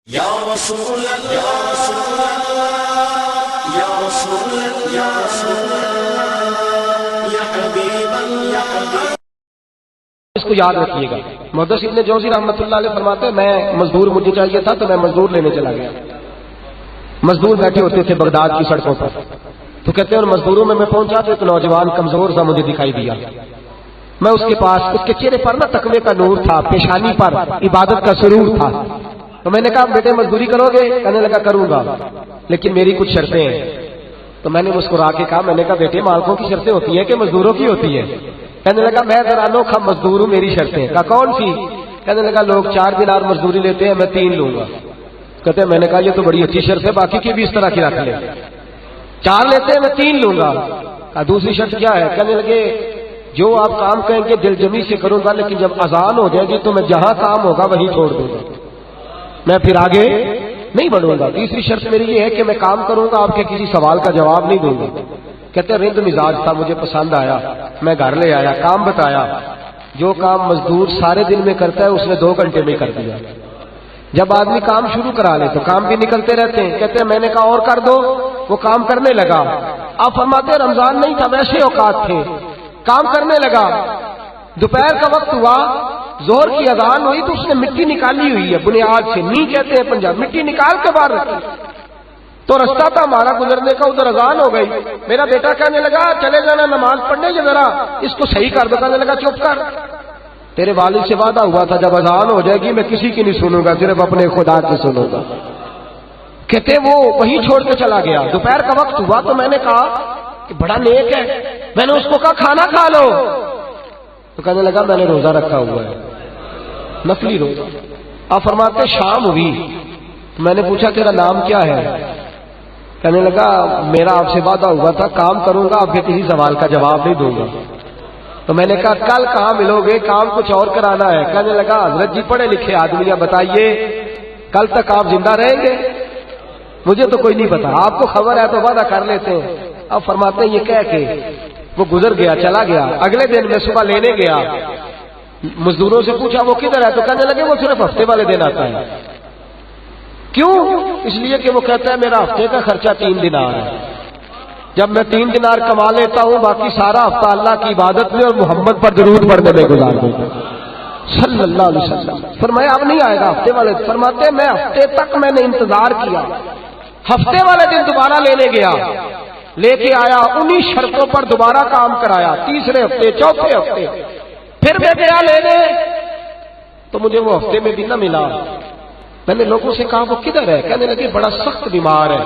یا رسول اللہ یا رسول اللہ یا رسول اللہ یا رسول اللہ یا حبیب اللہ یا حبیب۔ اس کو یاد رکھیے گا۔ محدث ابن جوزی رحمۃ اللہ علیہ فرماتے ہیں میں مزدور مجھے چاہیے تھا تو میں مزدور لینے چلا گیا۔ مزدور بیٹھے ہوتے تھے بغداد کی سڑکوں پر، تو کہتے ہیں ان مزدوروں میں پہنچا تو ایک نوجوان کمزور سا مجھے دکھائی دیا۔ میں اس کے پاس، اس کے چہرے پر نا تقوی کا نور تھا، پیشانی پر عبادت کا سرور تھا۔ تو میں نے کہا بیٹے مزدوری کرو گے؟ کہنے لگا کروں گا لیکن میری کچھ شرطیں ہیں۔ تو میں نے مسکرا کے کہا، میں نے کہا بیٹے مالکوں کی شرطیں ہوتی ہیں کہ مزدوروں کی ہوتی ہے؟ کہنے لگا میں ذرا انوکھا مزدور ہوں، میری شرطیں۔ کہا کون سی؟ کہنے لگا لوگ 4 دینار مزدوری لیتے ہیں، میں 3 لوں گا۔ کہتے ہیں میں نے کہا یہ تو بڑی اچھی شرط ہے، باقی کی بھی اس طرح کی رکھ لیں۔ 4 لیتے ہیں میں 3 لوں گا۔ کہا دوسری شرط کیا ہے؟ کہنے لگے جو آپ کام کہیں گے دل جمی سے کروں گا، لیکن جب اذان ہو جائے گی تو میں جہاں کام ہوگا وہیں چھوڑ دوں گا، میں پھر آگے نہیں بڑھوں گا۔ تیسری شرط میری یہ ہے کہ میں کام کروں گا، آپ کے کسی سوال کا جواب نہیں دوں گا۔ کہتے ہیں رند مزاج تھا، مجھے پسند آیا، میں گھر لے آیا، کام بتایا۔ جو کام مزدور سارے دن میں کرتا ہے اس نے 2 گھنٹے میں کر دیا۔ جب آدمی کام شروع کرا لے تو کام بھی نکلتے رہتے ہیں۔ کہتے ہیں میں نے کہا اور کر دو، وہ کام کرنے لگا۔ آپ فرماتے ہیں رمضان نہیں تھا، ویسے اوقات تھے، کام کرنے لگا۔ دوپہر کا وقت ہوا، زہر کی اذان ہوئی تو اس نے مٹی نکالی ہوئی ہے بنیاد سے، نہیں کہتے ہیں پنجاب، مٹی نکال کے باہر رکھی۔ تو رستہ تھا ہمارا گزرنے کا، ادھر اذان ہو گئی۔ میرا بیٹا کہنے لگا چلے جانا نماز پڑھنے کے، ذرا اس کو صحیح کر دو۔ کہنے لگا چپ کر، تیرے والد سے وعدہ ہوا تھا جب اذان ہو جائے گی میں کسی کی نہیں سنوں گا، صرف اپنے خدا کی سنوں گا۔ کہتے وہ وہیں چھوڑ کے چلا گیا۔ دوپہر کا وقت ہوا تو میں نے کہا کہ بڑا نیک ہے، میں نے اس کو کہا کھانا کھا لو۔ تو کہنے لگا میں نے روزہ رکھا ہوا ہے، نفلی روزہ۔ آپ فرماتے شام ہوئی، میں نے پوچھا تیرا نام کیا ہے؟ کہنے لگا میرا آپ سے وعدہ ہوا تھا کام کروں گا، آپ کے کسی سوال کا جواب نہیں دوں گا۔ تو میں نے کہا کل کہاں ملو گے، کام کچھ اور کرانا ہے۔ کہنے لگا حضرت جی پڑھے لکھے آدمی ہیں، بتائیے کل تک آپ زندہ رہیں گے؟ مجھے تو کوئی نہیں پتا، آپ کو خبر ہے تو وعدہ کر لیتے ہیں۔ اب فرماتے ہیں یہ کہہ کے وہ گزر گیا، چلا گیا۔ اگلے دن میں صبح لینے گیا، مزدوروں سے پوچھا وہ کدھر ہے؟ تو کہنے لگے وہ صرف ہفتے والے دن آتا ہے۔ کیوں؟ اس لیے کہ وہ کہتا ہے میرا ہفتے کا خرچہ 3 دینار ہے، جب میں 3 دینار کما لیتا ہوں باقی سارا ہفتہ اللہ کی عبادت میں اور محمد پر درود پڑھنے میں گزار دیتا ہوں صلی اللہ علیہ وسلم۔ فرمایا اب نہیں آئے گا ہفتے والے۔ فرماتے میں ہفتے تک میں نے انتظار کیا، ہفتے والے دن دوبارہ لینے گیا، لے کے آیا، انہی شرطوں پر دوبارہ کام کرایا، تیسرے ہفتے، چوتھے ہفتے، پھر میں گیا لینے تو مجھے وہ ہفتے میں بھی نہ ملا۔ میں نے لوگوں سے کہا وہ کدھر ہے؟ کہنے لگے بڑا سخت بیمار ہے۔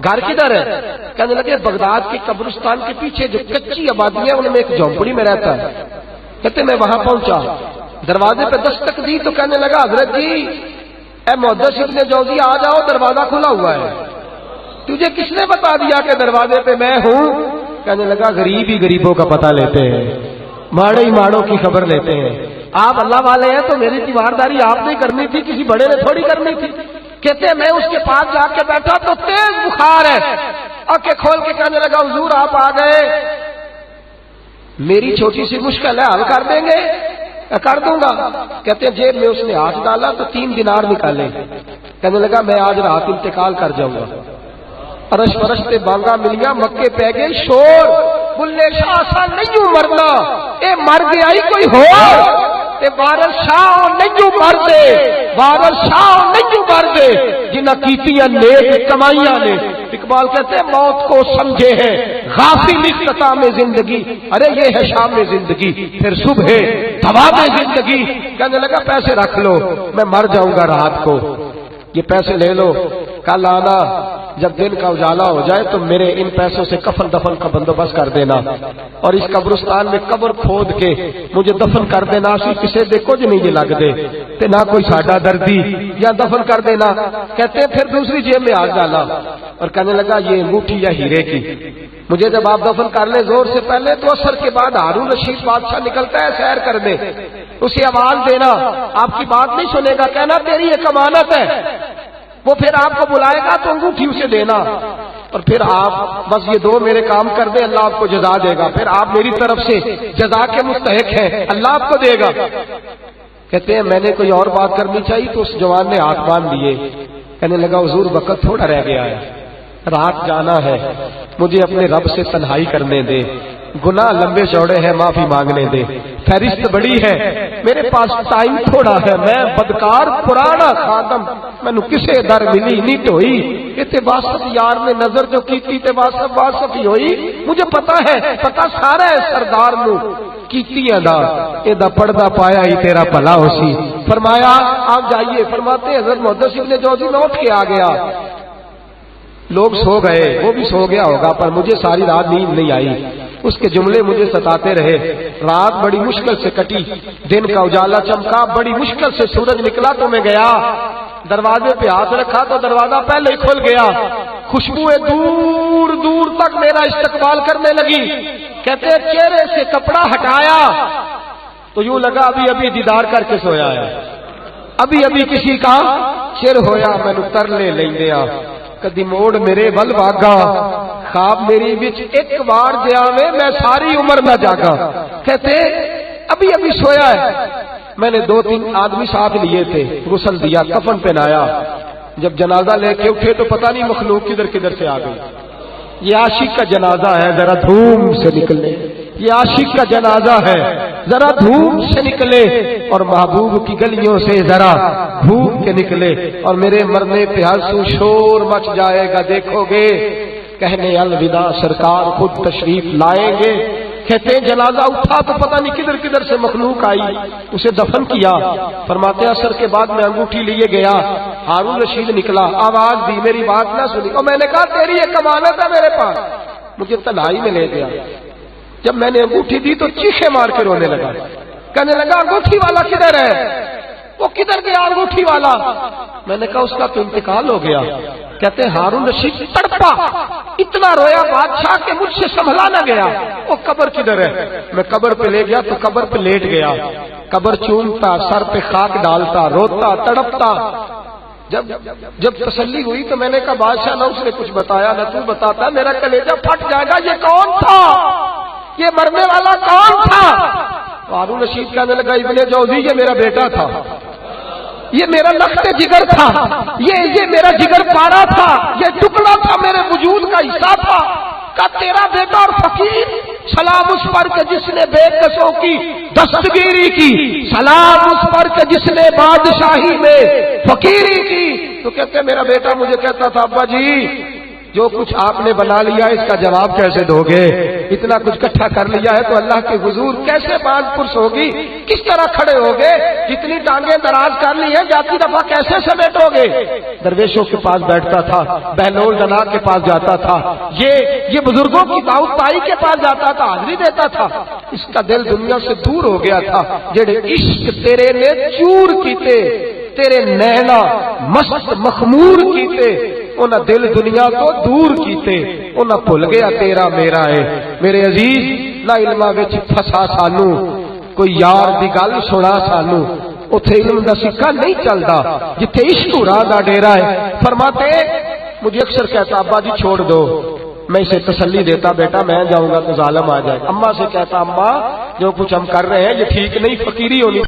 گھر کدھر ہے؟ کہنے لگے بغداد کے قبرستان کے پیچھے جو کچی آبادی ہے ان میں ایک جھونپڑی میں رہتا ہے۔ کہتے میں وہاں پہنچا، دروازے پہ دستک دی تو کہنے لگا حضرت جی اے محدث ابن جوزی آ جاؤ، دروازہ کھلا ہوا ہے۔ تجھے کس نے بتا دیا کہ دروازے پہ میں ہوں؟ کہنے لگا غریب ہی غریبوں کا پتہ لیتے ہیں، ماڑے ہی ماڑوں کی خبر لیتے ہیں۔ آپ اللہ والے ہیں تو میری تیمارداری آپ نے کرنی تھی، کسی بڑے نے تھوڑی کرنی تھی۔ کہتے ہیں میں اس کے پاس جا کے بیٹھا تو تیز بخار ہے، آنکھیں کھول کے کہنے لگا حضور آپ آ گئے، میری چھوٹی سی مشکل ہے حل کر دیں گے؟ کر دوں گا۔ کہتے ہیں جیب میں اس نے ہاتھ ڈالا تو 3 دینار نکالے۔ کہنے لگا میں آج رات انتقال کر جاؤں گا۔ ارش فرش تے بانگا ملیاں، مکے پہ گئے شور، بلے شاہ سا نہیں مرنا، اے مر گیا ہی کوئی ہو تے وارث شاہ نہیں مر دے، وارث شاہ نہیں مر دے جنہ کیتیاں نیک کمائیاں نے۔ اقبال کہتے ہیں موت کو سمجھے ہیں غافل اختتام زندگی، ارے یہ ہے شام زندگی پھر صبح دوام زندگی۔ کہنے لگا پیسے رکھ لو، میں مر جاؤں گا رات کو، یہ پیسے لے لو، کل آنا جب دن کا اجالا ہو جائے تو میرے ان پیسوں سے کفن دفن کا بندوبست کر دینا، اور اس قبرستان میں قبر کھود کے مجھے دفن کر دینا، اسی کسے دے کچھ نہیں یہ لگ دے تے نہ کوئی ساڈا دردی، یا دفن کر دینا۔ کہتے ہیں پھر دوسری جیب میں ہاتھ ڈالا اور کہنے لگا یہ انگوٹھی یا ہیرے کی، مجھے جب آپ دفن کر لیں زور سے پہلے تو اثر کے بعد ہارون رشید بادشاہ نکلتا ہے سیر کرنے، اسے آواز دینا، آپ کی بات نہیں سنے گا، کہنا تیری ایک امانت ہے، وہ پھر آپ کو بلائے گا تو انگوٹھی اسے دینا، اور پھر آپ بس یہ 2 میرے کام کر دیں، اللہ آپ کو جزا دے گا، پھر آپ میری طرف سے جزا کے مستحق ہیں، اللہ آپ کو دے گا۔ کہتے ہیں میں نے کوئی اور بات کرنی چاہیے تو اس جوان نے ہاتھ باندھ دیے، کہنے لگا حضور وقت تھوڑا رہ گیا ہے، رات جانا ہے، مجھے اپنے رب سے تنہائی کرنے دے، گناہ لمبے چوڑے ہیں، معافی مانگنے دے، فہرست بڑی ہے، میرے پاس ٹائم تھوڑا ہے، میں بدکار پرانا خادم، مینوں کسے در ملی نہیں ٹوئی، تے واسط یار نے نظر جو کیتی تے واسط ہی ہوئی، مجھے پتا ہے، پتا سارا ہے سردار نو کیتیاں دا، اے دا پردہ پایا ہی تیرا بھلا ہو سی۔ فرمایا آپ جائیے، فرماتے حضرت محدث ابن جوزی میں اٹھ کے آ گیا، لوگ سو گئے، وہ بھی سو گیا ہوگا، پر مجھے ساری رات نیند نہیں آئی، اس کے جملے مجھے ستاتے رہے، رات بڑی مشکل سے کٹی، دن کا اجالا چمکا، بڑی مشکل سے سورج نکلا تو میں گیا، دروازے پہ ہاتھ رکھا تو دروازہ پہلے ہی کھل گیا، خوشبوئیں دور دور تک میرا استقبال کرنے لگی، کہتے چہرے سے کپڑا ہٹایا تو یوں لگا ابھی ابھی دیدار کر کے سویا ہے، ابھی ابھی کسی کا چر ہویا، مینوں ترلے لیندیا، کدی موڑ میرے ول واگا، خواب میری وچ ایک بار جاوے میں ساری عمر نہ جاگا، کہتے ابھی ابھی سویا ہے، میں نے 2-3 آدمی ساتھ لیے تھے، غسل دیا، کفن پہنایا، جب جنازہ لے کے اٹھے تو پتہ نہیں مخلوق کدھر کدھر سے آ گئی، یہ عاشق کا جنازہ ہے ذرا دھوم سے نکلے، یہ عاشق کا جنازہ ہے ذرا دھوم سے نکلے، اور محبوب کی گلیوں سے ذرا گھوم کے نکلے، اور میرے مرنے پہ ہنسو شور مچ جائے گا، دیکھو گے کہنے الوداع سرکار خود تشریف لائیں گے۔ کہتے ہیں جنازہ اٹھا تو پتہ نہیں کدھر کدھر سے مخلوق آئی، اسے دفن کیا، فرماتے ہیں عصر کے بعد میں انگوٹھی لیے گیا، ہارون رشید نکلا، آواز دی، میری بات نہ سنی، اور میں نے کہا تیری ایک امانت ہے میرے پاس، مجھے تنہائی میں لے گیا، جب میں نے انگوٹھی دی تو چیخے مار کے رونے لگا، کہنے لگا انگوٹھی والا کدھر ہے، وہ کدھر گیا انگوٹھی والا، میں نے کہا اس کا تو انتقال ہو گیا، کہتے ہیں ہارون رشید تڑپا، اتنا رویا بادشاہ کہ مجھ سے سنبھلا نہ گیا، وہ قبر کدھر ہے، میں قبر پہ لے گیا تو قبر پہ لیٹ گیا، قبر چومتا، سر پہ خاک ڈالتا، روتا تڑپتا، جب تسلی ہوئی تو میں نے کہا بادشاہ نہ اس نے کچھ بتایا نہ تو بتاتا، میرا کلیجہ پھٹ جائے گا، یہ کون تھا، یہ مرنے والا کون تھا، ہارون رشید کہنے لگا ابن جوزی یہ میرا بیٹا تھا، یہ میرا لخت جگر تھا، یہ میرا جگر پارا تھا، یہ ٹکڑا تھا میرے وجود کا حصہ تھا، کا تیرا بیٹا اور فقیر، سلام اس پر کہ جس نے بے کسوں کی دستگیری کی، سلام اس پر کہ جس نے بادشاہی میں فقیری کی، تو کہتے میرا بیٹا مجھے کہتا تھا ابا جی جو کچھ آپ نے بنا لیا اس کا جواب کیسے دو گے، اتنا کچھ اکٹھا کر لیا ہے تو اللہ کے حضور کیسے باندھ پرس ہوگی، کس طرح کھڑے ہوگے، جتنی ٹانگیں دراز کر لی ہیں جاتی دفعہ کیسے سمیٹو گے، درویشوں کے پاس بیٹھتا تھا، بہلول جناب کے پاس جاتا تھا، یہ بزرگوں کی دعوت پائی کے پاس جاتا تھا، حاضری دیتا تھا، اس کا دل دنیا سے دور ہو گیا تھا، جڑے عشق تیرے نے چور کیتے، تیرے نینا مست مخمور کیتے، انہاں دل دنیا کو دور کیتے، انہاں بھول گیا تیرا میرا ہے، میرے عزیز نہ علماں وچ پھسا سانو، کوئی یار دی گل سنا سانو، اتھے علم دا سکہ نہیں چلدا، جتھے عشق راہ دا ڈیرا ہے، فرماتے مجھے اکثر کہتا ابا جی چھوڑ دو، میں اسے تسلی دیتا بیٹا میں جاؤں گا تو ظالم آ جائے گا، اماں سے کہتا اماں جو کچھ ہم کر رہے ہیں یہ ٹھیک نہیں، فقیری ہونی